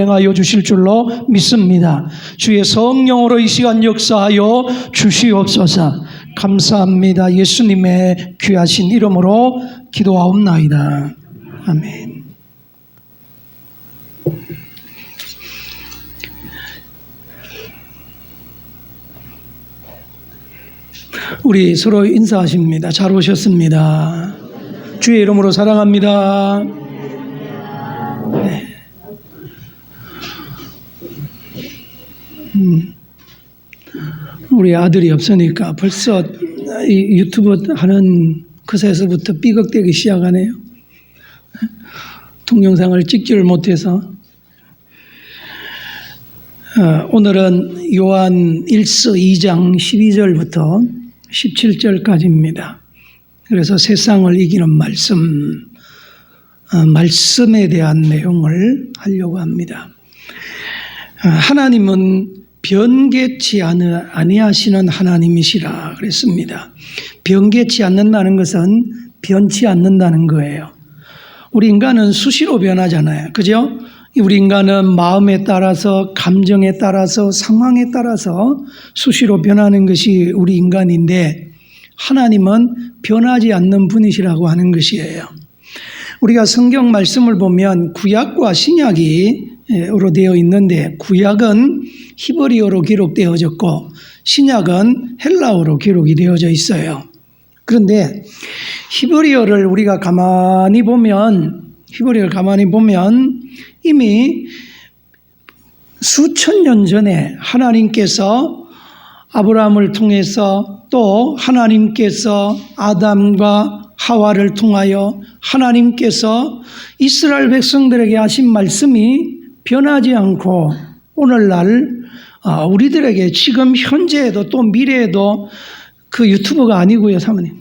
행하여 주실 줄로 믿습니다. 주의 성령으로 이 시간 역사하여 주시옵소서. 감사합니다. 예수님의 귀하신 이름으로 기도하옵나이다. 아멘. 우리 서로 인사하십니다. 잘 오셨습니다. 주의 이름으로 사랑합니다. 네. 우리 아들이 없으니까 벌써 이 유튜브 하는 그새서부터 삐걱대기 시작하네요. 동영상을 찍지를 못해서. 오늘은 요한 1서 2장 12절부터 17절까지입니다. 그래서 세상을 이기는 말씀에 대한 내용을 하려고 합니다. 하나님은 변개치 아니하시는 하나님이시라 그랬습니다. 변개치 않는다는 것은 변치 않는다는 거예요. 우리 인간은 수시로 변하잖아요. 그죠? 우리 인간은 마음에 따라서, 감정에 따라서, 상황에 따라서 수시로 변하는 것이 우리 인간인데, 하나님은 변하지 않는 분이시라고 하는 것이에요. 우리가 성경 말씀을 보면 구약과 신약으로 되어 있는데, 구약은 히브리어로 기록되어졌고 신약은 헬라어로 기록이 되어져 있어요. 그런데 히브리어를 가만히 보면 이미 수천 년 전에 하나님께서 아브라함을 통해서, 또 하나님께서 아담과 하와를 통하여 하나님께서 이스라엘 백성들에게 하신 말씀이 변하지 않고 오늘날 우리들에게 지금 현재에도 또 미래에도, 그 유튜브가 아니고요, 사모님.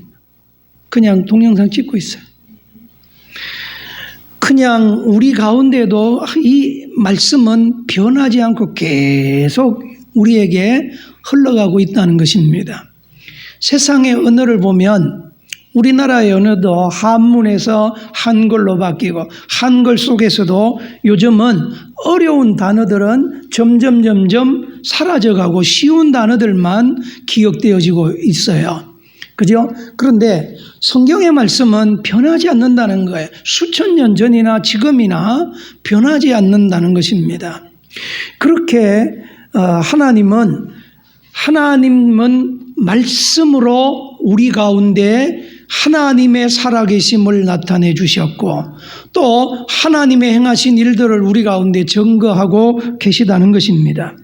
그냥 동영상 찍고 있어요. 그냥 우리 가운데도 이 말씀은 변하지 않고 계속 우리에게 흘러가고 있다는 것입니다. 세상의 언어를 보면 우리나라의 언어도 한문에서 한글로 바뀌고, 한글 속에서도 요즘은 어려운 단어들은 점점 사라져가고 쉬운 단어들만 기억되어지고 있어요. 그죠? 그런데 성경의 말씀은 변하지 않는다는 거예요. 수천 년 전이나 지금이나 변하지 않는다는 것입니다. 그렇게 하나님은 말씀으로 우리 가운데 하나님의 살아계심을 나타내 주셨고, 또 하나님의 행하신 일들을 우리 가운데 증거하고 계시다는 것입니다.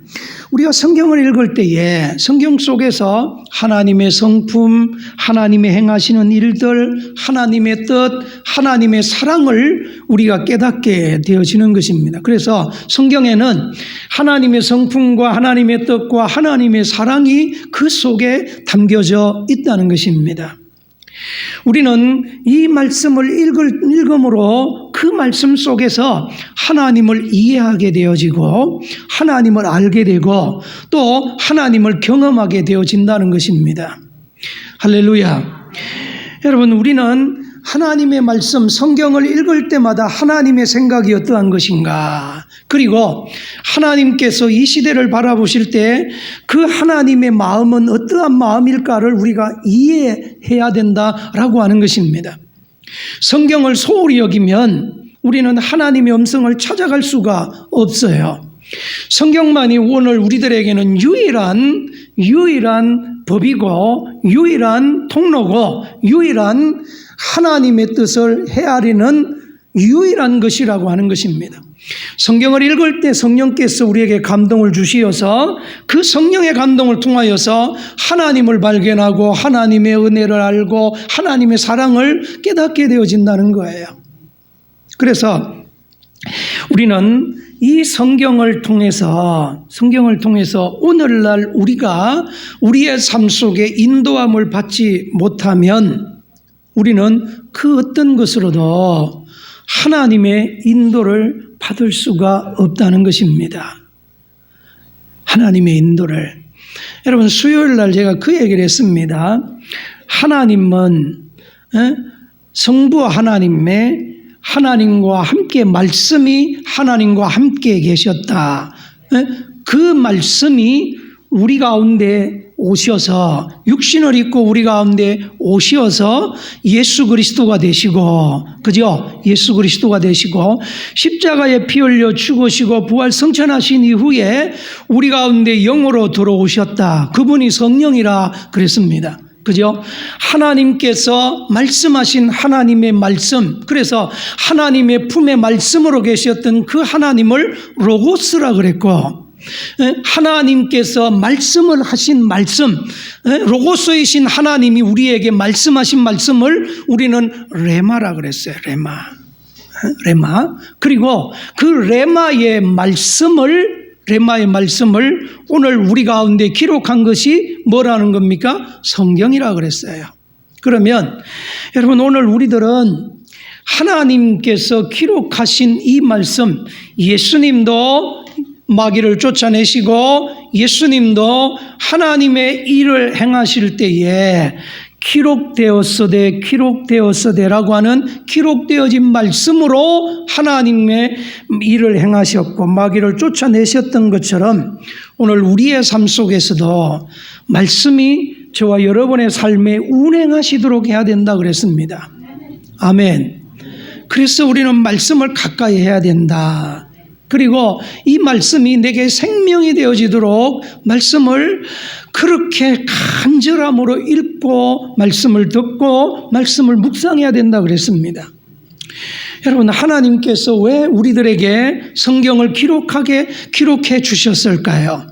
우리가 성경을 읽을 때에 성경 속에서 하나님의 성품, 하나님의 행하시는 일들, 하나님의 뜻, 하나님의 사랑을 우리가 깨닫게 되어지는 것입니다. 그래서 성경에는 하나님의 성품과 하나님의 뜻과 하나님의 사랑이 그 속에 담겨져 있다는 것입니다. 우리는 이 말씀을 읽음으로 그 말씀 속에서 하나님을 이해하게 되어지고, 하나님을 알게 되고, 또 하나님을 경험하게 되어진다는 것입니다. 할렐루야. 여러분, 우리는 하나님의 말씀, 성경을 읽을 때마다 하나님의 생각이 어떠한 것인가, 그리고 하나님께서 이 시대를 바라보실 때 그 하나님의 마음은 어떠한 마음일까를 우리가 이해해야 된다라고 하는 것입니다. 성경을 소홀히 여기면 우리는 하나님의 음성을 찾아갈 수가 없어요. 성경만이 오늘 우리들에게는 유일한 법이고, 유일한 통로고, 유일한 하나님의 뜻을 헤아리는 유일한 것이라고 하는 것입니다. 성경을 읽을 때 성령께서 우리에게 감동을 주시어서 그 성령의 감동을 통하여서 하나님을 발견하고 하나님의 은혜를 알고 하나님의 사랑을 깨닫게 되어진다는 거예요. 그래서 우리는 이 성경을 통해서 오늘날 우리가 우리의 삶 속에 인도함을 받지 못하면 우리는 그 어떤 것으로도 하나님의 인도를 받을 수가 없다는 것입니다. 하나님의 인도를. 여러분, 수요일 날 제가 그 얘기를 했습니다. 하나님은 성부 하나님의 하나님과 함께 말씀이 하나님과 함께 계셨다. 그 말씀이 우리 가운데 오셔서 육신을 입고 우리 가운데 오셔서 예수 그리스도가 되시고, 그죠? 예수 그리스도가 되시고 십자가에 피 흘려 죽으시고 부활 승천하신 이후에 우리 가운데 영으로 들어오셨다. 그분이 성령이라 그랬습니다. 그죠? 하나님께서 말씀하신 하나님의 말씀, 그래서 하나님의 품의 말씀으로 계셨던 그 하나님을 로고스라 그랬고, 하나님께서 말씀을 하신 말씀, 로고스이신 하나님이 우리에게 말씀하신 말씀을 우리는 레마라 그랬어요. 레마. 그리고 그 레마의 말씀을 오늘 우리 가운데 기록한 것이 뭐라는 겁니까? 성경이라 그랬어요. 그러면 여러분, 오늘 우리들은 하나님께서 기록하신 이 말씀, 예수님도 마귀를 쫓아내시고 예수님도 하나님의 일을 행하실 때에 기록되었으되라고 하는 기록되어진 말씀으로 하나님의 일을 행하셨고 마귀를 쫓아내셨던 것처럼 오늘 우리의 삶 속에서도 말씀이 저와 여러분의 삶에 운행하시도록 해야 된다 그랬습니다. 아멘. 그래서 우리는 말씀을 가까이 해야 된다. 그리고 이 말씀이 내게 생명이 되어지도록 말씀을 그렇게 간절함으로 읽고 말씀을 듣고 말씀을 묵상해야 된다 그랬습니다. 여러분, 하나님께서 왜 우리들에게 성경을 기록해 주셨을까요?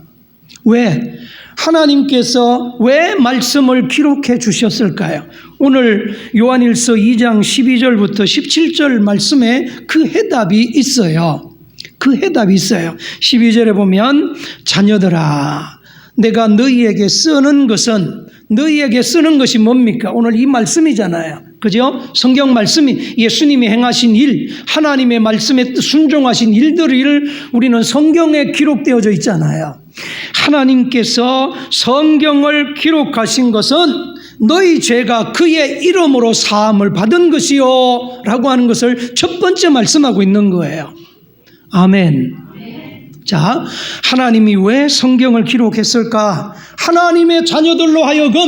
왜? 하나님께서 왜 말씀을 기록해 주셨을까요? 오늘 요한일서 2장 12절부터 17절 말씀에 그 해답이 있어요. 12절에 보면 자녀들아, 내가 너희에게 쓰는 것이 뭡니까? 오늘 이 말씀이잖아요. 그죠? 성경 말씀이 예수님이 행하신 일, 하나님의 말씀에 순종하신 일들을 우리는 성경에 기록되어져 있잖아요. 하나님께서 성경을 기록하신 것은 너희 죄가 그의 이름으로 사함을 받은 것이요 라고 하는 것을 첫 번째 말씀하고 있는 거예요. 아멘. 자, 하나님이 왜 성경을 기록했을까? 하나님의 자녀들로 하여금,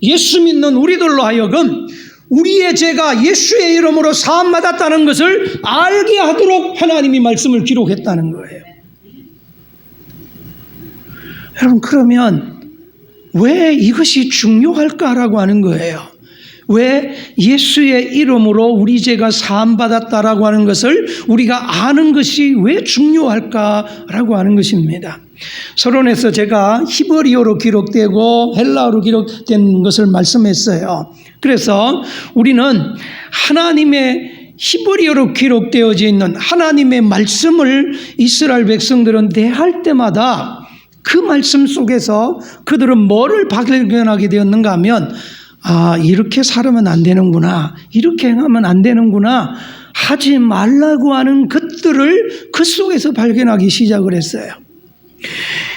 예수 믿는 우리들로 하여금 우리의 죄가 예수의 이름으로 사함받았다는 것을 알게 하도록 하나님이 말씀을 기록했다는 거예요. 여러분, 그러면 왜 이것이 중요할까라고 하는 거예요. 왜 예수의 이름으로 우리 죄가 사함받았다라고 하는 것을 우리가 아는 것이 왜 중요할까라고 하는 것입니다. 서론에서 제가 히브리어로 기록되고 헬라어로 기록된 것을 말씀했어요. 그래서 우리는 하나님의 히브리어로 기록되어져 있는 하나님의 말씀을 이스라엘 백성들은 대할 때마다 그 말씀 속에서 그들은 뭐를 발견하게 되었는가 하면, 아, 이렇게 살면 안 되는구나, 이렇게 행하면 안 되는구나, 하지 말라고 하는 것들을 그 속에서 발견하기 시작을 했어요.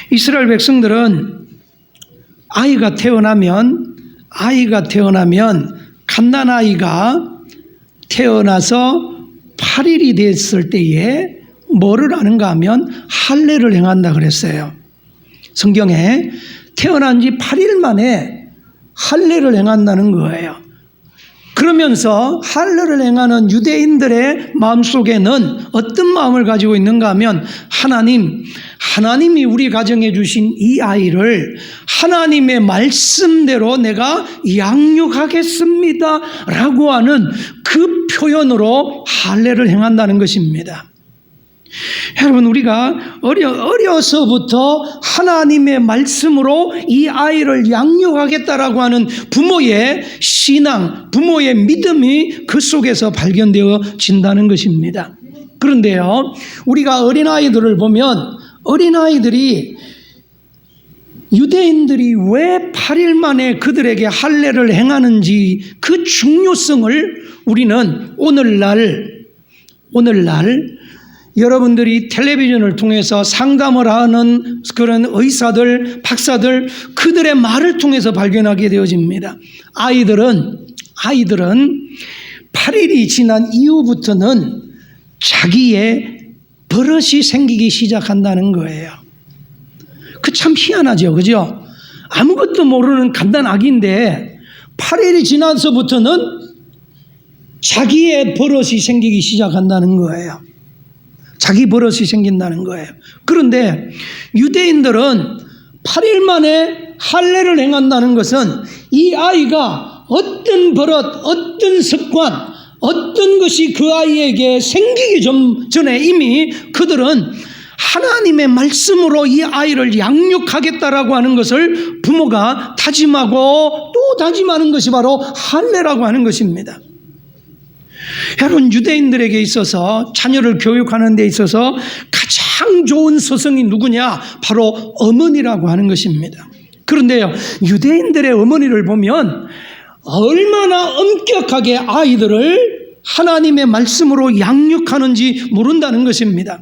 이스라엘 백성들은 아이가 태어나면 갓난아이가 태어나서 8일이 됐을 때에 뭐를 하는가 하면 할례를 행한다 그랬어요. 성경에 태어난 지 8일 만에 할례를 행한다는 거예요. 그러면서 할례를 행하는 유대인들의 마음속에는 어떤 마음을 가지고 있는가 하면, 하나님이 우리 가정에 주신 이 아이를 하나님의 말씀대로 내가 양육하겠습니다 라고 하는 그 표현으로 할례를 행한다는 것입니다. 여러분, 우리가 어려서부터 하나님의 말씀으로 이 아이를 양육하겠다라고 하는 부모의 신앙, 부모의 믿음이 그 속에서 발견되어진다는 것입니다. 그런데요, 우리가 어린아이들을 보면 유대인들이 왜 8일 만에 그들에게 할례를 행하는지 그 중요성을 우리는 오늘날 여러분들이 텔레비전을 통해서 상담을 하는 그런 의사들, 박사들, 그들의 말을 통해서 발견하게 되어집니다. 아이들은 8일이 지난 이후부터는 자기의 버릇이 생기기 시작한다는 거예요. 그 참 희한하죠. 그죠? 아무것도 모르는 간단 아기인데 8일이 지나서부터는 자기의 버릇이 생기기 시작한다는 거예요. 자기 버릇이 생긴다는 거예요. 그런데 유대인들은 8일 만에 할례를 행한다는 것은 이 아이가 어떤 버릇, 어떤 습관, 어떤 것이 그 아이에게 생기기 전에 이미 그들은 하나님의 말씀으로 이 아이를 양육하겠다라고 하는 것을 부모가 다짐하고 또 다짐하는 것이 바로 할례라고 하는 것입니다. 여러분, 유대인들에게 있어서 자녀를 교육하는 데 있어서 가장 좋은 스승이 누구냐? 바로 어머니라고 하는 것입니다. 그런데요, 유대인들의 어머니를 보면 얼마나 엄격하게 아이들을 하나님의 말씀으로 양육하는지 모른다는 것입니다.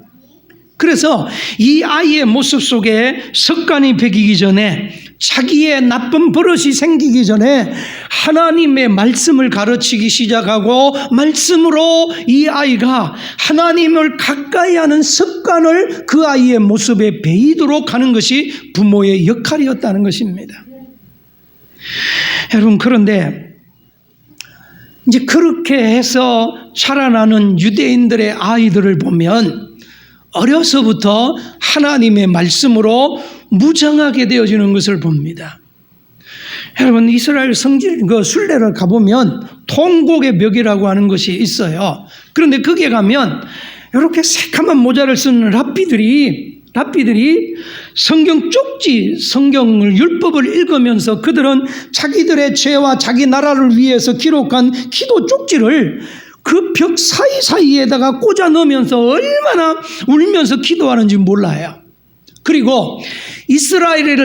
그래서 이 아이의 모습 속에 습관이 배기기 전에, 자기의 나쁜 버릇이 생기기 전에 하나님의 말씀을 가르치기 시작하고, 말씀으로 이 아이가 하나님을 가까이 하는 습관을 그 아이의 모습에 배이도록 하는 것이 부모의 역할이었다는 것입니다. 여러분, 그런데 이제 그렇게 해서 자라나는 유대인들의 아이들을 보면 어려서부터 하나님의 말씀으로 무장하게 되어지는 것을 봅니다. 여러분, 이스라엘 성질 순례를 가보면 통곡의 벽이라고 하는 것이 있어요. 그런데 거기에 가면 이렇게 새카만 모자를 쓴 랍비들이 성경을 율법을 읽으면서 그들은 자기들의 죄와 자기 나라를 위해서 기록한 기도 쪽지를 그 벽 사이사이에다가 꽂아 넣으면서 얼마나 울면서 기도하는지 몰라요. 그리고 이스라엘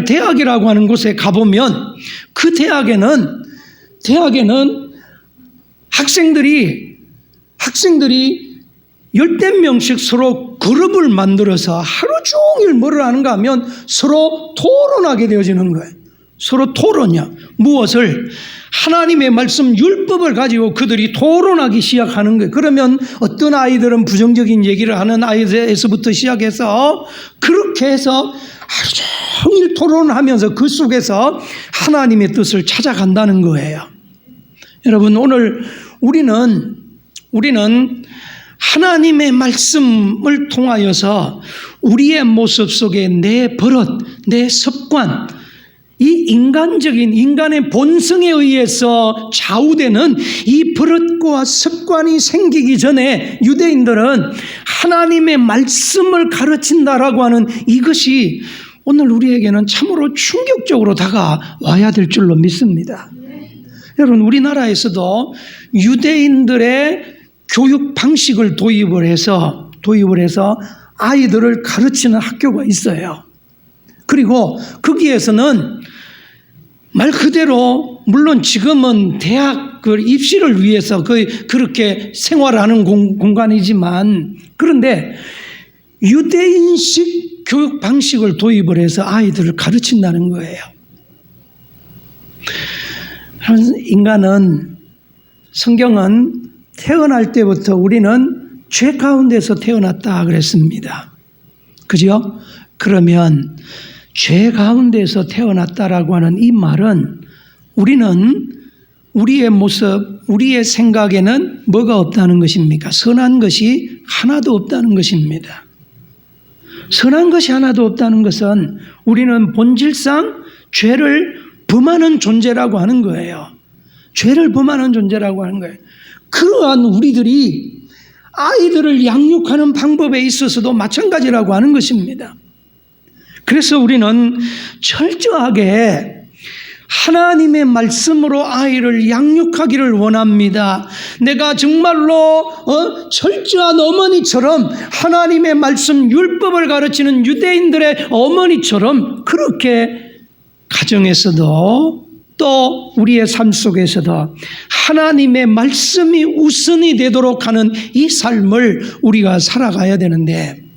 대학이라고 하는 곳에 가보면 그 대학에는 학생들이 열댓 명씩 서로 그룹을 만들어서 하루 종일 뭐를 하는가 하면 서로 토론하게 되어지는 거예요. 서로 토론이야. 무엇을? 하나님의 말씀 율법을 가지고 그들이 토론하기 시작하는 거예요. 그러면 어떤 아이들은 부정적인 얘기를 하는 아이들에서부터 시작해서 그렇게 해서 하루 종일 토론하면서 그 속에서 하나님의 뜻을 찾아간다는 거예요. 여러분, 오늘 우리는 하나님의 말씀을 통하여서 우리의 모습 속에 내 버릇, 내 습관, 이 인간의 본성에 의해서 좌우되는 이 버릇과 습관이 생기기 전에 유대인들은 하나님의 말씀을 가르친다라고 하는 이것이 오늘 우리에게는 참으로 충격적으로 다가와야 될 줄로 믿습니다. 여러분, 우리나라에서도 유대인들의 교육 방식을 도입을 해서 아이들을 가르치는 학교가 있어요. 그리고 거기에서는 말 그대로, 물론 지금은 대학 입시를 위해서 그렇게 생활하는 공간이지만, 그런데 유대인식 교육 방식을 도입을 해서 아이들을 가르친다는 거예요. 성경은 태어날 때부터 우리는 죄 가운데서 태어났다 그랬습니다. 그죠? 그러면 죄 가운데서 태어났다라고 하는 이 말은 우리는 우리의 모습, 우리의 생각에는 뭐가 없다는 것입니까? 선한 것이 하나도 없다는 것입니다. 선한 것이 하나도 없다는 것은 우리는 본질상 죄를 범하는 존재라고 하는 거예요. 죄를 범하는 존재라고 하는 거예요. 그러한 우리들이 아이들을 양육하는 방법에 있어서도 마찬가지라고 하는 것입니다. 그래서 우리는 철저하게 하나님의 말씀으로 아이를 양육하기를 원합니다. 내가 정말로 철저한 어머니처럼 하나님의 말씀 율법을 가르치는 유대인들의 어머니처럼 그렇게 가정에서도 또 우리의 삶 속에서도 하나님의 말씀이 우선이 되도록 하는 이 삶을 우리가 살아가야 되는데,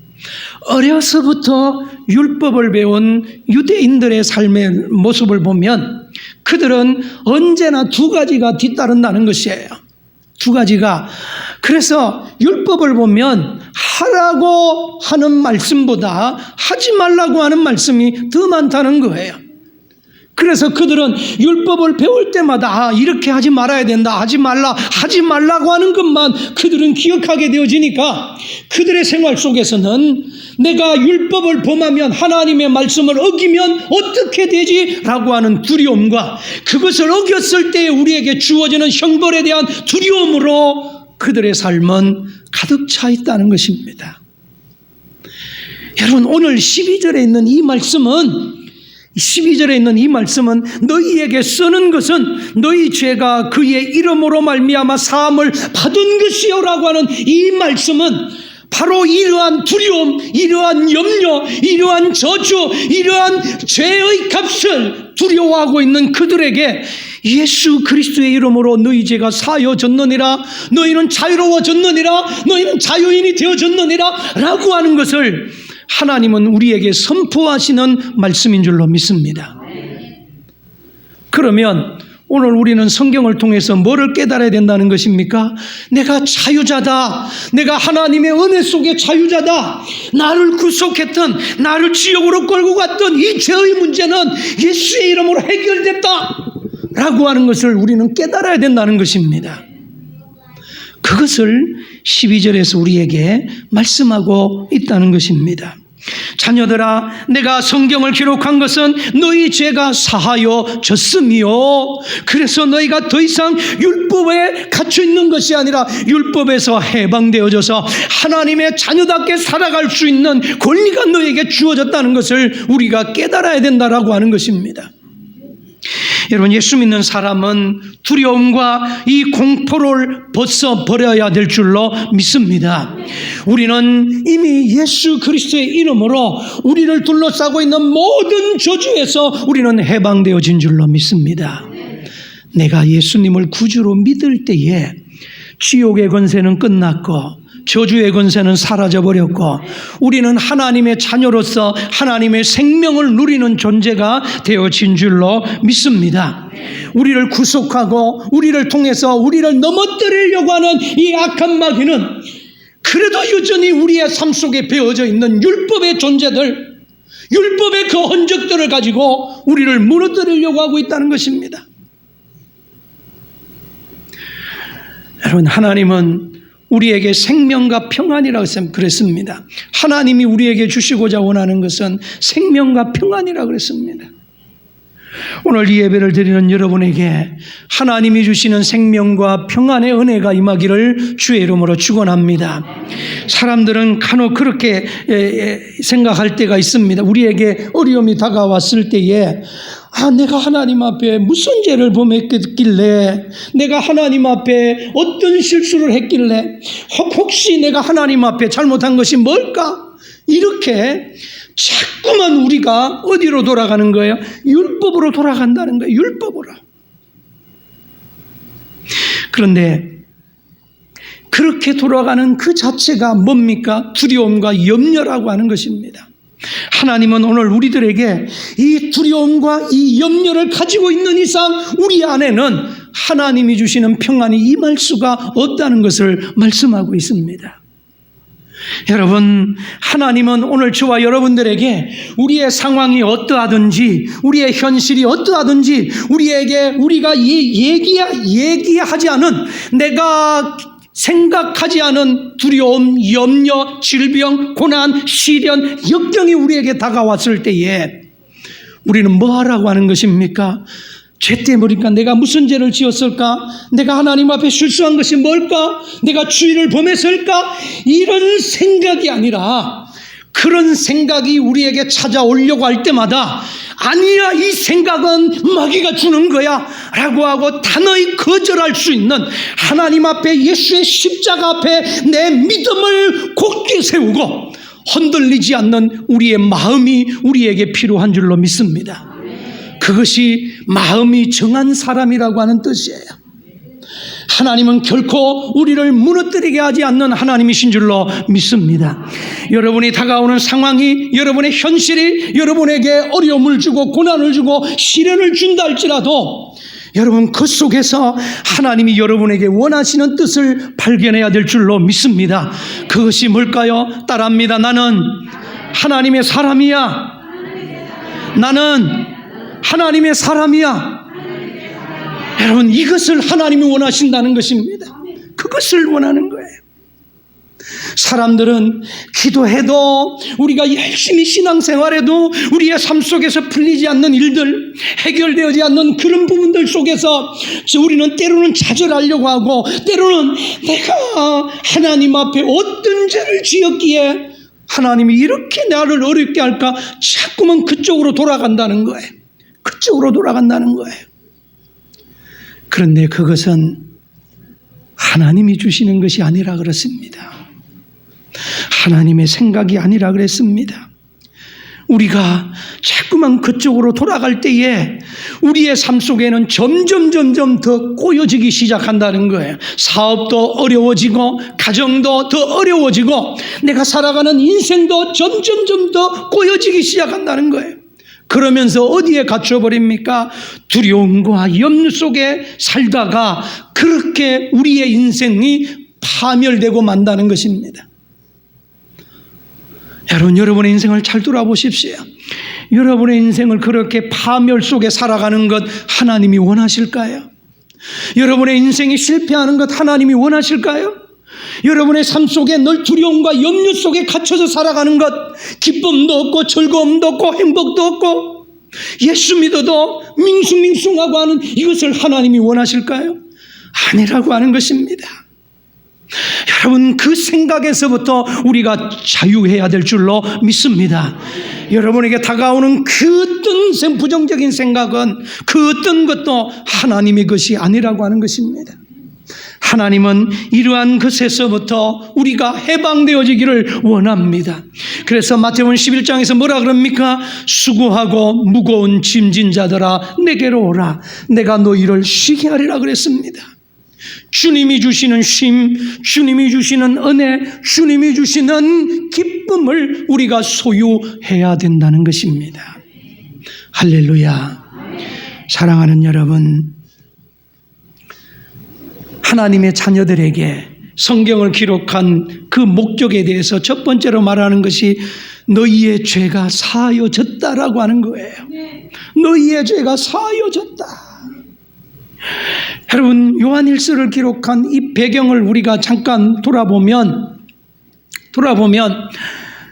어려서부터 율법을 배운 유대인들의 삶의 모습을 보면 그들은 언제나 두 가지가 뒤따른다는 것이에요. 두 가지가. 그래서 율법을 보면 하라고 하는 말씀보다 하지 말라고 하는 말씀이 더 많다는 거예요. 그래서 그들은 율법을 배울 때마다 이렇게 하지 말아야 된다, 하지 말라고 하는 것만 그들은 기억하게 되어지니까 그들의 생활 속에서는 내가 율법을 범하면, 하나님의 말씀을 어기면 어떻게 되지? 라고 하는 두려움과 그것을 어겼을 때 우리에게 주어지는 형벌에 대한 두려움으로 그들의 삶은 가득 차 있다는 것입니다. 여러분, 오늘 12절에 있는 이 말씀은 너희에게 쓰는 것은 너희 죄가 그의 이름으로 말미암아 사함을 받은 것이요라고 하는 이 말씀은 바로 이러한 두려움, 이러한 염려, 이러한 저주, 이러한 죄의 값을 두려워하고 있는 그들에게 예수 그리스도의 이름으로 너희 죄가 사여졌느니라, 너희는 자유로워졌느니라, 너희는 자유인이 되어졌느니라 라고 하는 것을 하나님은 우리에게 선포하시는 말씀인 줄로 믿습니다. 그러면 오늘 우리는 성경을 통해서 뭐를 깨달아야 된다는 것입니까? 내가 자유자다. 내가 하나님의 은혜 속의 자유자다. 나를 구속했던, 나를 지옥으로 끌고 갔던 이 죄의 문제는 예수의 이름으로 해결됐다 라고 하는 것을 우리는 깨달아야 된다는 것입니다. 그것을 12절에서 우리에게 말씀하고 있다는 것입니다. 자녀들아, 내가 성경을 기록한 것은 너희 죄가 사하여졌음이요, 그래서 너희가 더 이상 율법에 갇혀 있는 것이 아니라 율법에서 해방되어져서 하나님의 자녀답게 살아갈 수 있는 권리가 너희에게 주어졌다는 것을 우리가 깨달아야 된다라고 하는 것입니다. 여러분, 예수 믿는 사람은 두려움과 이 공포를 벗어버려야 될 줄로 믿습니다. 우리는 이미 예수 그리스도의 이름으로 우리를 둘러싸고 있는 모든 저주에서 우리는 해방되어진 줄로 믿습니다. 내가 예수님을 구주로 믿을 때에 지옥의 권세는 끝났고 저주의 권세는 사라져버렸고 우리는 하나님의 자녀로서 하나님의 생명을 누리는 존재가 되어진 줄로 믿습니다. 우리를 구속하고 우리를 통해서 우리를 넘어뜨리려고 하는 이 악한 마귀는 그래도 여전히 우리의 삶 속에 배어져 있는 율법의 존재들, 율법의 그 흔적들을 가지고 우리를 무너뜨리려고 하고 있다는 것입니다. 여러분, 하나님은 우리에게 생명과 평안이라고 그랬습니다. 하나님이 우리에게 주시고자 원하는 것은 생명과 평안이라고 그랬습니다. 오늘 이 예배를 드리는 여러분에게 하나님이 주시는 생명과 평안의 은혜가 임하기를 주의 이름으로 축원합니다. 사람들은 간혹 그렇게 생각할 때가 있습니다. 우리에게 어려움이 다가왔을 때에 내가 하나님 앞에 무슨 죄를 범했길래, 내가 하나님 앞에 어떤 실수를 했길래, 혹시 내가 하나님 앞에 잘못한 것이 뭘까? 이렇게 자꾸만 우리가 어디로 돌아가는 거예요? 율법으로 돌아간다는 거예요. 율법으로. 그런데 그렇게 돌아가는 그 자체가 뭡니까? 두려움과 염려라고 하는 것입니다. 하나님은 오늘 우리들에게 이 두려움과 이 염려를 가지고 있는 이상 우리 안에는 하나님이 주시는 평안이 임할 수가 없다는 것을 말씀하고 있습니다. 여러분, 하나님은 오늘 저와 여러분들에게 우리의 상황이 어떠하든지, 우리의 현실이 어떠하든지, 우리가 얘기하지 않은, 내가 생각하지 않은 두려움, 염려, 질병, 고난, 시련, 역경이 우리에게 다가왔을 때에 우리는 뭐 하라고 하는 것입니까? 죄 때문일까? 내가 무슨 죄를 지었을까? 내가 하나님 앞에 실수한 것이 뭘까? 내가 주의를 범했을까? 이런 생각이 아니라 그런 생각이 우리에게 찾아오려고 할 때마다 아니야, 이 생각은 마귀가 주는 거야 라고 하고 단호히 거절할 수 있는, 하나님 앞에 예수의 십자가 앞에 내 믿음을 굳게 세우고 흔들리지 않는 우리의 마음이 우리에게 필요한 줄로 믿습니다. 그것이 마음이 정한 사람이라고 하는 뜻이에요. 하나님은 결코 우리를 무너뜨리게 하지 않는 하나님이신 줄로 믿습니다. 여러분이 다가오는 상황이, 여러분의 현실이 여러분에게 어려움을 주고 고난을 주고 시련을 준다 할지라도 여러분 그 속에서 하나님이 여러분에게 원하시는 뜻을 발견해야 될 줄로 믿습니다. 그것이 뭘까요? 따라합니다. 나는 하나님의 사람이야. 나는 하나님의 사람이야. 여러분 이것을 하나님이 원하신다는 것입니다. 그것을 원하는 거예요. 사람들은 기도해도, 우리가 열심히 신앙생활해도 우리의 삶 속에서 풀리지 않는 일들, 해결되지 않는 그런 부분들 속에서 우리는 때로는 좌절하려고 하고, 때로는 내가 하나님 앞에 어떤 죄를 지었기에 하나님이 이렇게 나를 어렵게 할까, 자꾸만 그쪽으로 돌아간다는 거예요. 그쪽으로 돌아간다는 거예요. 그런데 그것은 하나님이 주시는 것이 아니라 그렇습니다. 하나님의 생각이 아니라 그랬습니다. 우리가 자꾸만 그쪽으로 돌아갈 때에 우리의 삶 속에는 점점 더 꼬여지기 시작한다는 거예요. 사업도 어려워지고, 가정도 더 어려워지고, 내가 살아가는 인생도 점점 더 꼬여지기 시작한다는 거예요. 그러면서 어디에 갇혀버립니까? 두려움과 염려 속에 살다가 그렇게 우리의 인생이 파멸되고 만다는 것입니다. 여러분, 여러분의 인생을 잘 돌아보십시오. 여러분의 인생을 그렇게 파멸 속에 살아가는 것 하나님이 원하실까요? 여러분의 인생이 실패하는 것 하나님이 원하실까요? 여러분의 삶 속에 늘 두려움과 염려 속에 갇혀서 살아가는 것, 기쁨도 없고 즐거움도 없고 행복도 없고 예수 믿어도 밍숭밍숭하고 하는 이것을 하나님이 원하실까요? 아니라고 하는 것입니다. 여러분, 그 생각에서부터 우리가 자유해야 될 줄로 믿습니다. 여러분에게 다가오는 그 어떤 부정적인 생각은, 그 어떤 것도 하나님의 것이 아니라고 하는 것입니다. 하나님은 이러한 것에서부터 우리가 해방되어지기를 원합니다. 그래서 마태복음 11장에서 뭐라 그럽니까? 수고하고 무거운 짐진 자들아 내게로 오라, 내가 너희를 쉬게 하리라 그랬습니다. 주님이 주시는 쉼, 주님이 주시는 은혜, 주님이 주시는 기쁨을 우리가 소유해야 된다는 것입니다. 할렐루야. 사랑하는 여러분, 하나님의 자녀들에게 성경을 기록한 그 목적에 대해서 첫 번째로 말하는 것이 너희의 죄가 사하여졌다라고 하는 거예요. 너희의 죄가 사하여졌다. 여러분, 요한일서를 기록한 이 배경을 우리가 잠깐 돌아보면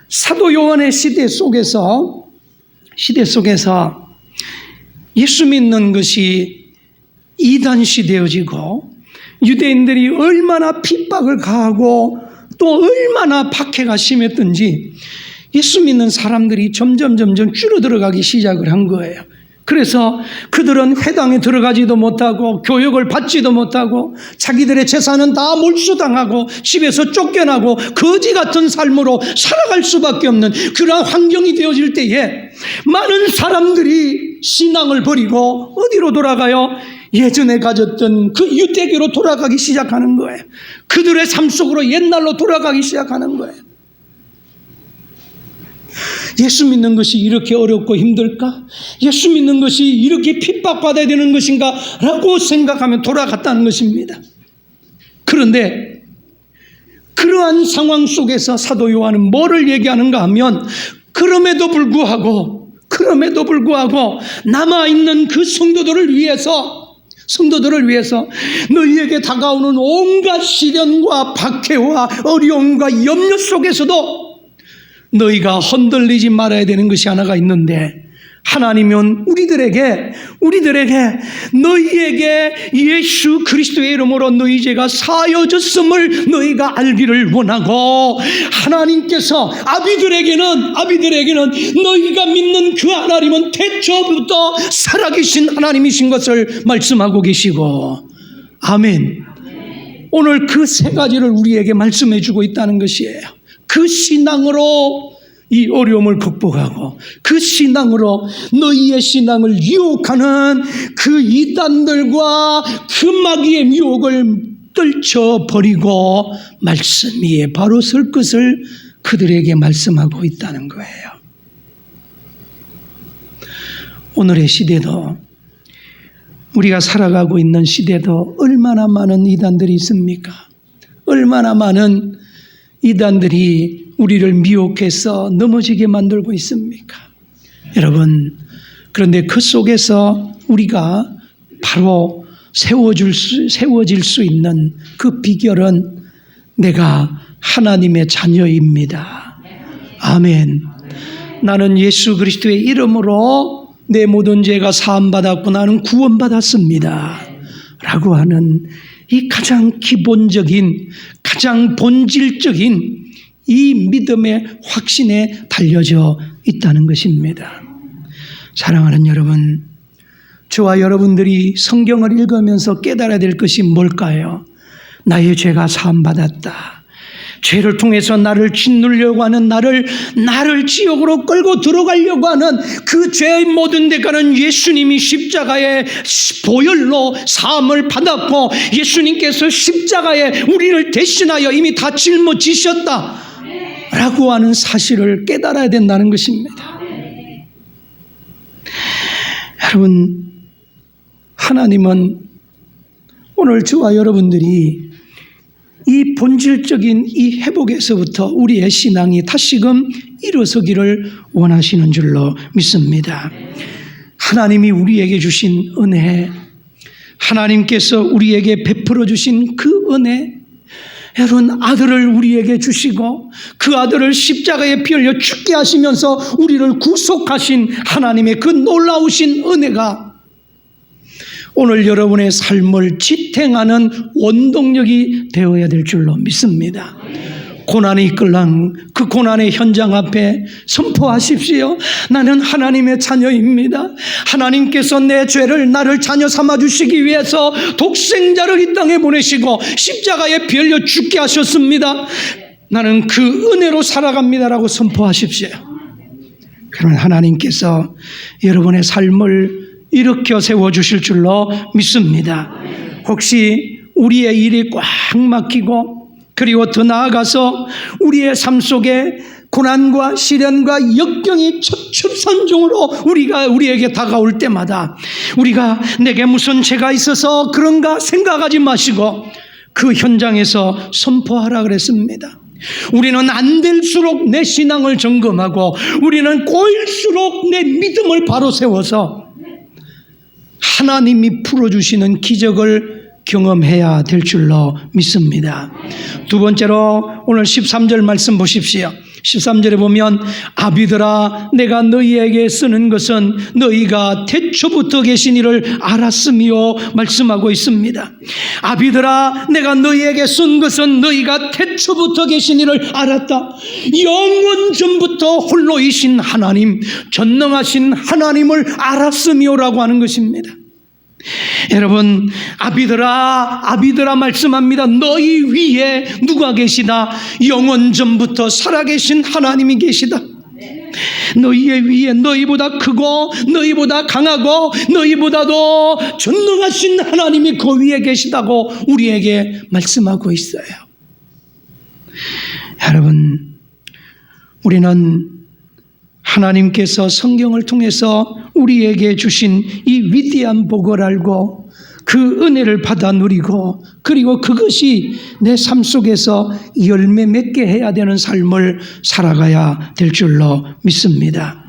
사도 요한의 시대 속에서 예수 믿는 것이 이단시 되어지고, 유대인들이 얼마나 핍박을 가하고 또 얼마나 박해가 심했던지 예수 믿는 사람들이 점점 줄어들어가기 시작을 한 거예요. 그래서 그들은 회당에 들어가지도 못하고 교육을 받지도 못하고 자기들의 재산은 다 몰수당하고 집에서 쫓겨나고 거지 같은 삶으로 살아갈 수밖에 없는 그러한 환경이 되어질 때에 많은 사람들이 신앙을 버리고 어디로 돌아가요? 예전에 가졌던 그 유대교로 돌아가기 시작하는 거예요. 그들의 삶 속으로 옛날로 돌아가기 시작하는 거예요. 예수 믿는 것이 이렇게 어렵고 힘들까? 예수 믿는 것이 이렇게 핍박받아야 되는 것인가? 라고 생각하면 돌아갔다는 것입니다. 그런데 그러한 상황 속에서 사도 요한은 뭐를 얘기하는가 하면, 그럼에도 불구하고 남아있는 그 성도들을 위해서 너희에게 다가오는 온갖 시련과 박해와 어려움과 염려 속에서도 너희가 흔들리지 말아야 되는 것이 하나가 있는데, 하나님은 우리들에게 너희에게 예수 그리스도의 이름으로 너희 죄가 사하여졌음을 너희가 알기를 원하고, 하나님께서 아비들에게는 너희가 믿는 그 하나님은 태초부터 살아계신 하나님이신 것을 말씀하고 계시고, 아멘. 오늘 그 세 가지를 우리에게 말씀해 주고 있다는 것이에요. 그 신앙으로 이 어려움을 극복하고, 그 신앙으로 너희의 신앙을 유혹하는 그 이단들과 그 마귀의 유혹을 떨쳐버리고 말씀 위에 바로 설 것을 그들에게 말씀하고 있다는 거예요. 오늘의 시대도, 우리가 살아가고 있는 시대도 얼마나 많은 이단들이 있습니까? 얼마나 많은 이단들이 우리를 미혹해서 넘어지게 만들고 있습니까? 여러분, 그런데 그 속에서 우리가 바로 세워질 수 있는 그 비결은 내가 하나님의 자녀입니다. 아멘. 나는 예수 그리스도의 이름으로 내 모든 죄가 사함받았고 나는 구원받았습니다. 라고 하는 이 가장 기본적인, 가장 본질적인 이 믿음의 확신에 달려져 있다는 것입니다. 사랑하는 여러분, 저와 여러분들이 성경을 읽으면서 깨달아야 될 것이 뭘까요? 나의 죄가 사함받았다. 죄를 통해서 나를 짓누르려고 하는 나를 지옥으로 끌고 들어가려고 하는 그 죄의 모든 대가는 예수님이 십자가의 보혈로 사함을 받았고 예수님께서 십자가에 우리를 대신하여 이미 다 짊어지셨다 라고 하는 사실을 깨달아야 된다는 것입니다. 여러분, 하나님은 오늘 저와 여러분들이 이 본질적인 이 회복에서부터 우리의 신앙이 다시금 일어서기를 원하시는 줄로 믿습니다. 하나님이 우리에게 주신 은혜, 하나님께서 우리에게 베풀어 주신 그 은혜, 여러분, 아들을 우리에게 주시고 그 아들을 십자가에 피 흘려 죽게 하시면서 우리를 구속하신 하나님의 그 놀라우신 은혜가 오늘 여러분의 삶을 지탱하는 원동력이 되어야 될 줄로 믿습니다. 고난이 이끌랑 그 고난의 현장 앞에 선포하십시오. 나는 하나님의 자녀입니다. 하나님께서 내 죄를 나를 자녀 삼아주시기 위해서 독생자를 이 땅에 보내시고 십자가에 피 흘려 죽게 하셨습니다. 나는 그 은혜로 살아갑니다라고 선포하십시오. 그러면 하나님께서 여러분의 삶을 일으켜 세워주실 줄로 믿습니다. 혹시 우리의 일이 꽉 막히고 그리고 더 나아가서 우리의 삶 속에 고난과 시련과 역경이 첩첩산중으로 우리에게 다가올 때마다 우리가 내게 무슨 죄가 있어서 그런가 생각하지 마시고 그 현장에서 선포하라 그랬습니다. 우리는 안 될수록 내 신앙을 점검하고 우리는 꼬일수록 내 믿음을 바로 세워서 하나님이 풀어주시는 기적을 경험해야 될 줄로 믿습니다. 두 번째로 오늘 13절 말씀 보십시오. 13절에 보면 아비들아 내가 너희에게 쓰는 것은 너희가 태초부터 계신 이를 알았으며 말씀하고 있습니다. 아비들아 내가 너희에게 쓴 것은 너희가 태초부터 계신 이를 알았다. 영원 전부터 홀로이신 하나님, 전능하신 하나님을 알았으며라고 하는 것입니다. 여러분, 아비들아 말씀합니다. 너희 위에 누가 계시다? 영원 전부터 살아계신 하나님이 계시다. 너희의 위에 너희보다 크고 너희보다 강하고 너희보다도 전능하신 하나님이 그 위에 계시다고 우리에게 말씀하고 있어요. 여러분, 우리는 하나님께서 성경을 통해서 우리에게 주신 이 위대한 복을 알고 그 은혜를 받아 누리고 그리고 그것이 내 삶 속에서 열매 맺게 해야 되는 삶을 살아가야 될 줄로 믿습니다.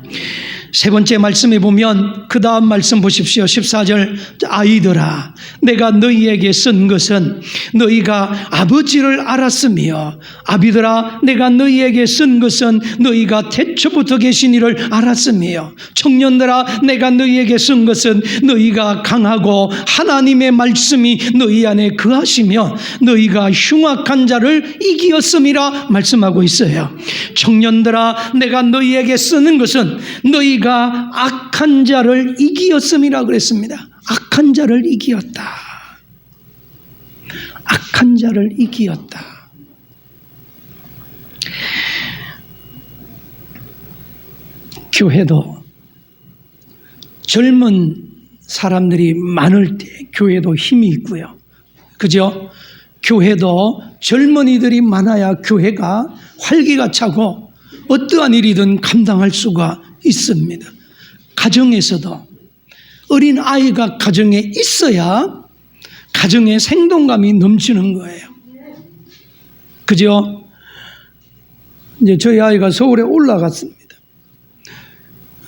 세 번째 말씀에 보면 그 다음 말씀 보십시오. 14절 아이들아 내가 너희에게 쓴 것은 너희가 아버지를 알았으며 아비들아 내가 너희에게 쓴 것은 너희가 태초부터 계신 이를 알았으며 청년들아 내가 너희에게 쓴 것은 너희가 강하고 하나님의 말씀이 너희 안에 거하시며 너희가 흉악한 자를 이기었음이라 말씀하고 있어요. 청년들아 내가 너희에게 쓰는 것은 너희가 악한 자를 이기었음이라 그랬습니다. 악한 자를 이기었다. 악한 자를 이기었다. 교회도 젊은 사람들이 많을 때 교회도 힘이 있고요. 그죠? 교회도 젊은이들이 많아야 교회가 활기가 차고 어떠한 일이든 감당할 수가 있습니다. 가정에서도 어린 아이가 가정에 있어야 가정에 생동감이 넘치는 거예요. 그죠? 이제 저희 아이가 서울에 올라갔습니다.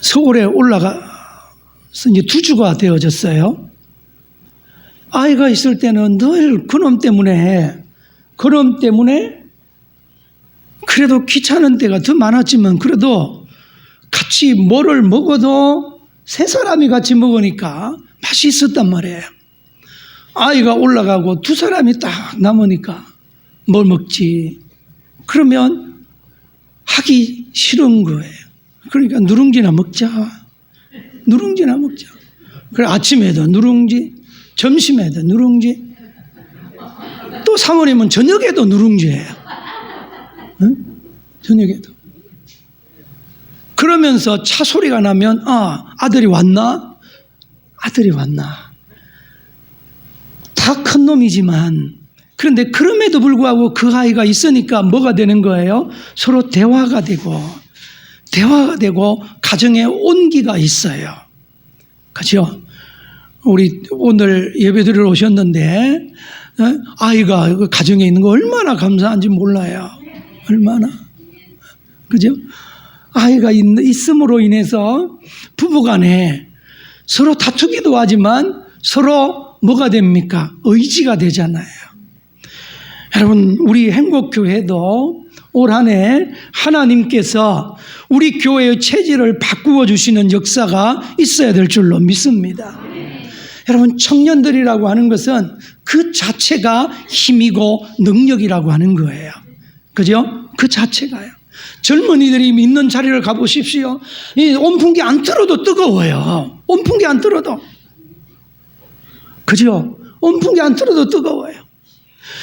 서울에 올라가서 이제 2주가 되어졌어요. 아이가 있을 때는 늘 그놈 때문에 그래도 귀찮은 때가 더 많았지만 그래도 같이 뭐를 먹어도 세 사람이 같이 먹으니까 맛이 있었단 말이에요. 아이가 올라가고 2사람이 딱 남으니까 뭘 먹지? 그러면 하기 싫은 거예요. 그러니까 누룽지나 먹자. 그래 아침에도 누룽지, 점심에도 누룽지, 또 사모님은 저녁에도 누룽지예요. 응? 저녁에도. 그러면서 차 소리가 나면 아들이 왔나? 다 큰 놈이지만 그런데 그럼에도 불구하고 그 아이가 있으니까 뭐가 되는 거예요? 서로 대화가 되고 가정에 온기가 있어요. 그렇죠? 우리 오늘 예배드리러 오셨는데 아이가 가정에 있는 거 얼마나 감사한지 몰라요. 얼마나. 그죠? 아이가 있음으로 인해서 부부간에 서로 다투기도 하지만 서로 뭐가 됩니까? 의지가 되잖아요. 여러분, 우리 행복교회도 올 한 해 하나님께서 우리 교회의 체질을 바꾸어 주시는 역사가 있어야 될 줄로 믿습니다. 여러분, 청년들이라고 하는 것은 그 자체가 힘이고 능력이라고 하는 거예요. 그죠? 그 자체가요. 젊은이들이 있는 자리를 가보십시오. 이 온풍기 안 틀어도 뜨거워요. 온풍기 안 틀어도. 그죠? 온풍기 안 틀어도 뜨거워요.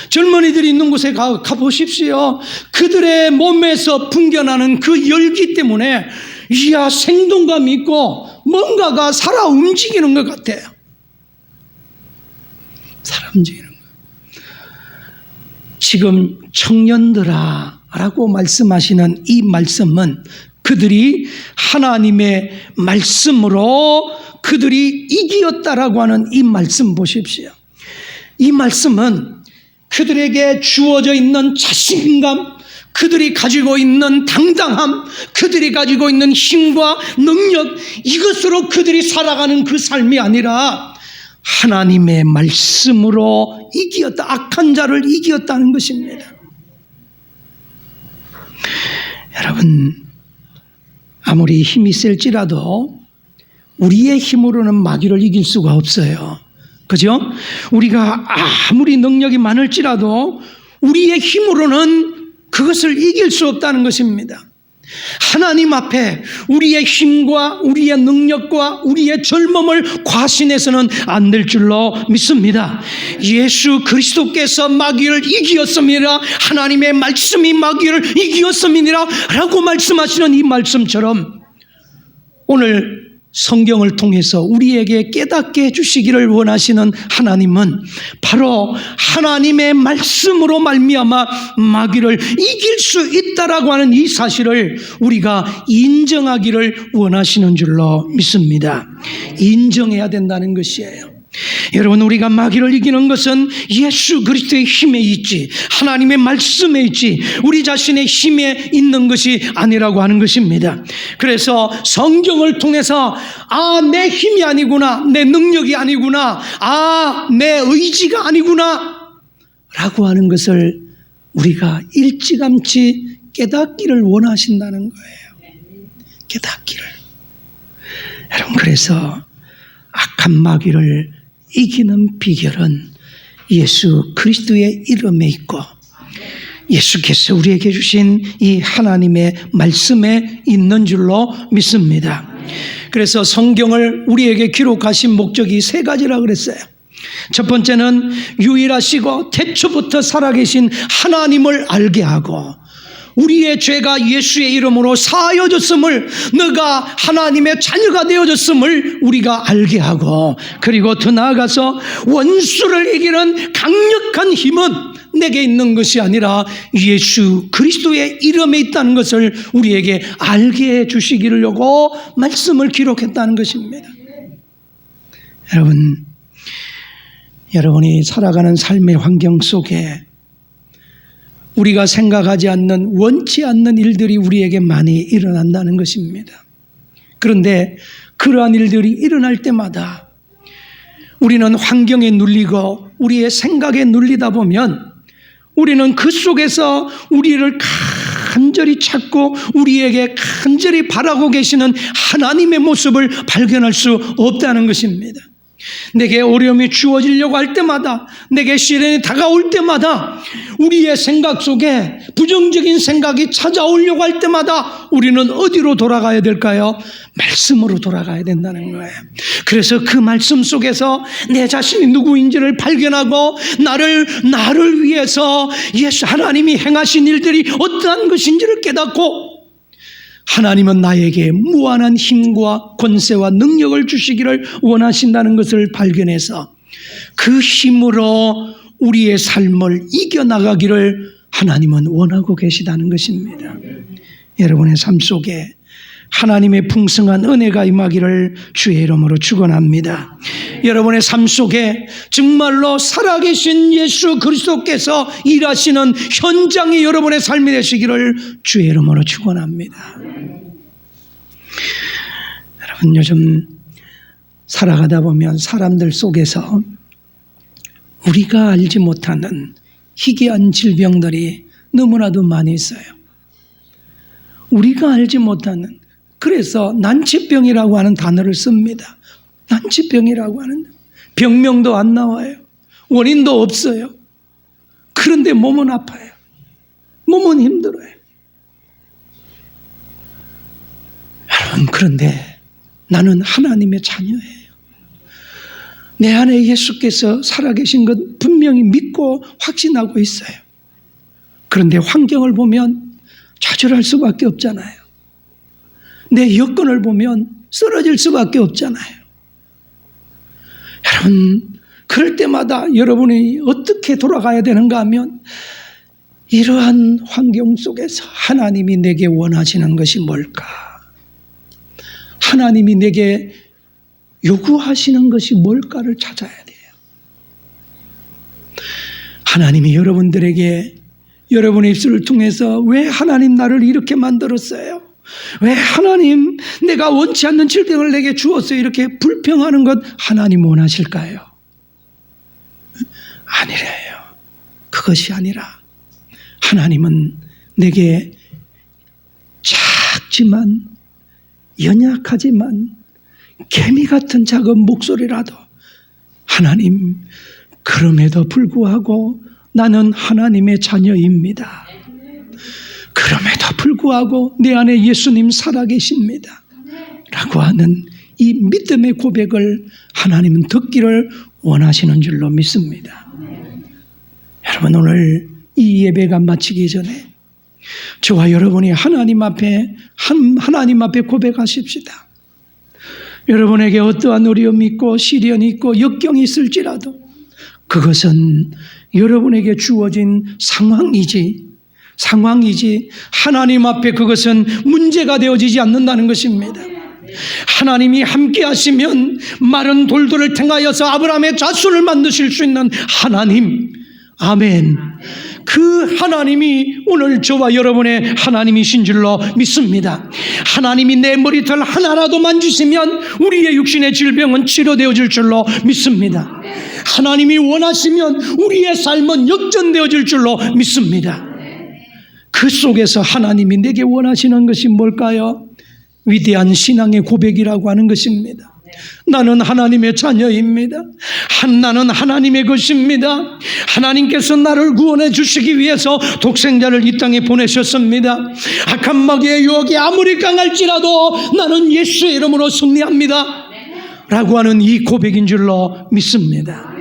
젊은이들이 있는 곳에 가보십시오. 그들의 몸에서 풍겨나는 그 열기 때문에 이야 생동감이 있고 뭔가가 살아 움직이는 것 같아요. 살아 움직이는 것. 지금 청년들아 라고 말씀하시는 이 말씀은 그들이 하나님의 말씀으로 그들이 이기었다라고 하는 이 말씀 보십시오. 이 말씀은 그들에게 주어져 있는 자신감, 그들이 가지고 있는 당당함, 그들이 가지고 있는 힘과 능력, 이것으로 그들이 살아가는 그 삶이 아니라 하나님의 말씀으로 이기었다, 악한 자를 이기었다는 것입니다. 여러분, 아무리 힘이 셀지라도 우리의 힘으로는 마귀를 이길 수가 없어요. 그죠? 우리가 아무리 능력이 많을지라도 우리의 힘으로는 그것을 이길 수 없다는 것입니다. 하나님 앞에 우리의 힘과 우리의 능력과 우리의 젊음을 과신해서는 안 될 줄로 믿습니다. 예수 그리스도께서 마귀를 이기었습니다. 하나님의 말씀이 마귀를 이기었습니다 라고 말씀하시는 이 말씀처럼 오늘 성경을 통해서 우리에게 깨닫게 해주시기를 원하시는 하나님은 바로 하나님의 말씀으로 말미암아 마귀를 이길 수 있다라고 하는 이 사실을 우리가 인정하기를 원하시는 줄로 믿습니다. 인정해야 된다는 것이에요. 여러분, 우리가 마귀를 이기는 것은 예수 그리스도의 힘에 있지 하나님의 말씀에 있지 우리 자신의 힘에 있는 것이 아니라고 하는 것입니다. 그래서 성경을 통해서 내 힘이 아니구나, 내 능력이 아니구나, 내 의지가 아니구나 라고 하는 것을 우리가 일찌감치 깨닫기를 원하신다는 거예요. 깨닫기를. 여러분, 그래서 악한 마귀를 이기는 비결은 예수 그리스도의 이름에 있고 예수께서 우리에게 주신 이 하나님의 말씀에 있는 줄로 믿습니다. 그래서 성경을 우리에게 기록하신 목적이 3가지라 그랬어요. 첫 번째는 유일하시고 태초부터 살아계신 하나님을 알게 하고 우리의 죄가 예수의 이름으로 사하여졌음을, 너가 하나님의 자녀가 되어졌음을 우리가 알게 하고, 그리고 더 나아가서 원수를 이기는 강력한 힘은 내게 있는 것이 아니라 예수 그리스도의 이름에 있다는 것을 우리에게 알게 해주시기를려고 말씀을 기록했다는 것입니다. 여러분이 살아가는 삶의 환경 속에 우리가 생각하지 않는, 원치 않는 일들이 우리에게 많이 일어난다는 것입니다. 그런데 그러한 일들이 일어날 때마다 우리는 환경에 눌리고 우리의 생각에 눌리다 보면 우리는 그 속에서 우리를 간절히 찾고 우리에게 간절히 바라고 계시는 하나님의 모습을 발견할 수 없다는 것입니다. 내게 어려움이 주어지려고 할 때마다, 내게 시련이 다가올 때마다, 우리의 생각 속에 부정적인 생각이 찾아오려고 할 때마다 우리는 어디로 돌아가야 될까요? 말씀으로 돌아가야 된다는 거예요. 그래서 그 말씀 속에서 내 자신이 누구인지를 발견하고 나를 위해서 예수 하나님이 행하신 일들이 어떠한 것인지를 깨닫고, 하나님은 나에게 무한한 힘과 권세와 능력을 주시기를 원하신다는 것을 발견해서 그 힘으로 우리의 삶을 이겨나가기를 하나님은 원하고 계시다는 것입니다. 여러분의 삶 속에 하나님의 풍성한 은혜가 임하기를 주의 이름으로 축원합니다. 여러분의 삶 속에 정말로 살아계신 예수 그리스도께서 일하시는 현장이 여러분의 삶이 되시기를 주의 이름으로 축원합니다. 여러분, 요즘 살아가다 보면 사람들 속에서 우리가 알지 못하는 희귀한 질병들이 너무나도 많이 있어요. 우리가 알지 못하는, 그래서 난치병이라고 하는 단어를 씁니다. 난치병이라고 하는, 병명도 안 나와요. 원인도 없어요. 그런데 몸은 아파요. 몸은 힘들어요. 여러분, 그런데 나는 하나님의 자녀예요. 내 안에 예수께서 살아계신 것 분명히 믿고 확신하고 있어요. 그런데 환경을 보면 좌절할 수밖에 없잖아요. 내 여건을 보면 쓰러질 수밖에 없잖아요. 여러분, 그럴 때마다 여러분이 어떻게 돌아가야 되는가 하면, 이러한 환경 속에서 하나님이 내게 원하시는 것이 뭘까? 하나님이 내게 요구하시는 것이 뭘까를 찾아야 돼요. 하나님이 여러분들에게, 여러분의 입술을 통해서 왜 하나님 나를 이렇게 만들었어요? 왜 하나님 내가 원치 않는 질병을 내게 주었어요? 이렇게 불평하는 것 하나님 원하실까요? 아니래요. 그것이 아니라 하나님은 내게 작지만 연약하지만 개미 같은 작은 목소리라도, 하나님, 그럼에도 불구하고 나는 하나님의 자녀입니다. 그럼에도 불구하고 내 안에 예수님 살아계십니다. 라고 하는 이 믿음의 고백을 하나님은 듣기를 원하시는 줄로 믿습니다. 여러분, 오늘 이 예배가 마치기 전에 저와 여러분이 하나님 앞에 고백하십시다. 여러분에게 어떠한 어려움이 있고 시련이 있고 역경이 있을지라도 그것은 여러분에게 주어진 상황이지 하나님 앞에 그것은 문제가 되어지지 않는다는 것입니다. 하나님이 함께 하시면 마른 돌들을 통하여서 아브라함의 자손을 만드실 수 있는 하나님, 아멘. 그 하나님이 오늘 저와 여러분의 하나님이신 줄로 믿습니다. 하나님이 내 머리털 하나라도 만지시면 우리의 육신의 질병은 치료되어질 줄로 믿습니다. 하나님이 원하시면 우리의 삶은 역전되어질 줄로 믿습니다. 그 속에서 하나님이 내게 원하시는 것이 뭘까요? 위대한 신앙의 고백이라고 하는 것입니다. 나는 하나님의 자녀입니다. 나는 하나님의 것입니다. 하나님께서 나를 구원해 주시기 위해서 독생자를 이 땅에 보내셨습니다. 악한 마귀의 유혹이 아무리 강할지라도 나는 예수의 이름으로 승리합니다. 라고 하는 이 고백인 줄로 믿습니다.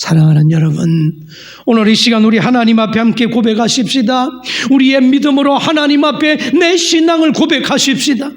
사랑하는 여러분, 오늘 이 시간 우리 하나님 앞에 함께 고백하십시다. 우리의 믿음으로 하나님 앞에 내 신앙을 고백하십시다.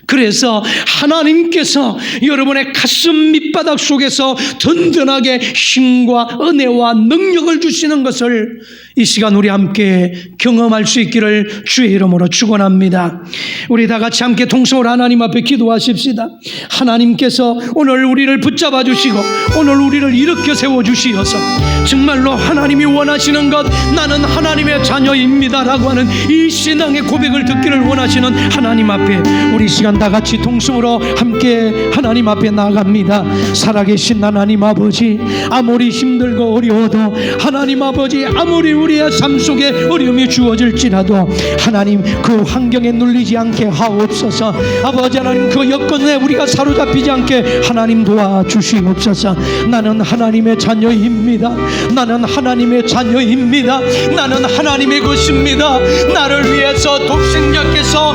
그래서 하나님께서 여러분의 가슴 밑바닥 속에서 든든하게 힘과 은혜와 능력을 주시는 것을 이 시간 우리 함께 경험할 수 있기를 주의 이름으로 축원합니다. 우리 다 같이 함께 통성으로 하나님 앞에 기도하십시다. 하나님께서 오늘 우리를 붙잡아 주시고 오늘 우리를 일으켜 세워 주시어서 정말로 하나님이 원하시는 것, 나는 하나님의 자녀입니다라고 하는 이 신앙의 고백을 듣기를 원하시는 하나님 앞에 우리 시간 다 같이 통성으로 함께 하나님 앞에 나아갑니다. 살아계신 하나님 아버지, 아무리 힘들고 어려워도 하나님 아버지, 아무리 우리의 삶 속에 어려움이 주어질지라도 하나님 그 환경에 눌리지 않게 하옵소서. 아버지 하나님 그 여건에 우리가 사로잡히지 않게 하나님 도와주시옵소서. 나는 하나님의 자녀입니다. 나는 하나님의 자녀입니다. 나는 하나님의 것입니다. 나를 위해서 독생자께서